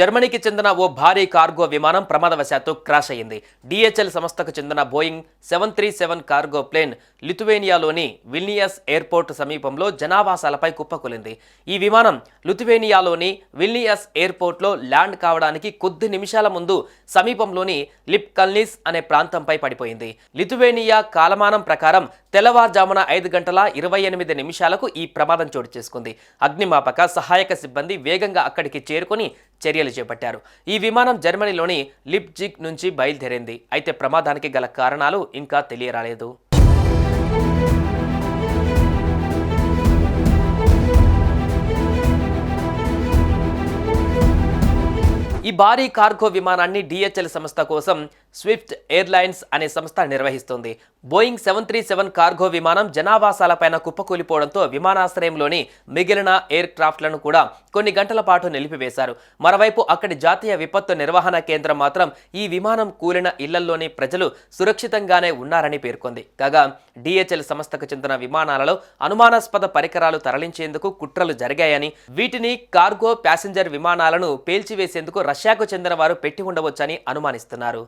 జర్మనీకి చెందిన ఓ భారీ కార్గో విమానం ప్రమాదవశాత్తు క్రాష్ అయింది. డిహెచ్ఎల్ సంస్థకు చెందిన బోయింగ్ 737 కార్గో ప్లేన్ లిథువేనియాలోని విల్నియస్ ఎయిర్పోర్ట్ సమీపంలో జనావాసాలపై కుప్పకూలింది. ఈ విమానం లిథువేనియాలోని విల్నియస్ ఎయిర్పోర్ట్లో ల్యాండ్ కావడానికి కొద్ది నిమిషాల ముందు సమీపంలోని లిప్కల్నిస్ అనే ప్రాంతంపై పడిపోయింది. లిథువేనియా కాలమానం ప్రకారం తెల్లవారుజామున 5 గంటల 28 నిమిషాలకు ఈ ప్రమాదం చోటు చేసుకుంది. అగ్నిమాపక సహాయక సిబ్బంది వేగంగా అక్కడికి చేరుకొని చర్యలు చేపట్టారు. ఈ విమానం జర్మనీలోని లిప్జిగ్ నుంచి బయలుదేరింది. అయితే ప్రమాదానికి గల కారణాలు ఇంకా తెలియరాలేదు. ఈ భారీ కార్గో విమానాన్ని డిహెచ్ఎల్ సంస్థ కోసం స్విఫ్ట్ ఎయిర్లైన్స్ అనే సంస్థ నిర్వహిస్తుంది. బోయింగ్ 737 కార్గో విమానం జనావాసాలపైన కుప్పకూలిపోవడంతో విమానాశ్రయంలోని మిగిలిన ఎయిర్ క్రాఫ్ట్లను కూడా కొన్ని గంటల పాటు నిలిపివేశారు. మరోవైపు అక్కడి జాతీయ విపత్తు నిర్వహణ కేంద్రం మాత్రం ఈ విమానం కూలిన ఇళ్లలోని ప్రజలు సురక్షితంగానే ఉన్నారని పేర్కొంది. కాగా డిహెచ్ఎల్ సంస్థకు చెందిన విమానాలలో అనుమానాస్పద పరికరాలు తరలించేందుకు కుట్రలు జరిగాయని, వీటిని కార్గో ప్యాసింజర్ విమానాలను పేల్చివేసేందుకు రష్యాకు చెందిన వారు పెట్టి ఉండవచ్చని అనుమానిస్తున్నారు.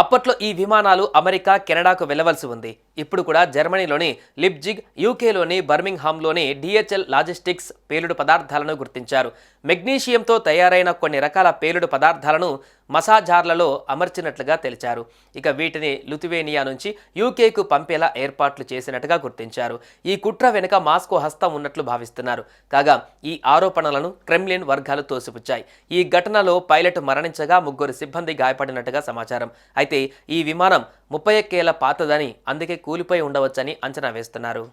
అప్పట్లో ఈ విమానాలు అమెరికా, కెనడాకు వెళ్లవలసి ఉంది. ఇప్పుడు కూడా జర్మనీలోని లిప్జిగ్, యూకేలోని బర్మింగ్హామ్లోని డిహెచ్ఎల్ లాజిస్టిక్స్ పేలుడు పదార్థాలను గుర్తించారు. మెగ్నీషియంతో తయారైన కొన్ని రకాల పేలుడు పదార్థాలను మసాజార్లలో అమర్చినట్లుగా తెలిచారు. ఇక వీటిని లిథువేనియా నుంచి యూకేకు పంపేలా ఏర్పాట్లు చేసినట్టుగా గుర్తించారు. ఈ కుట్ర వెనుక మాస్కో హస్తం ఉన్నట్లు భావిస్తున్నారు. కాగా ఈ ఆరోపణలను క్రెమ్లిన్ వర్గాలు తోసిపుచ్చాయి. ఈ ఘటనలో పైలట్ మరణించగా 3 సిబ్బంది గాయపడినట్టుగా సమాచారం. అయితే ఈ విమానం 31 ఏళ్ల పాతదని, అందుకే కూలిపోయి ఉండవచ్చని అంచనా వేస్తున్నారు.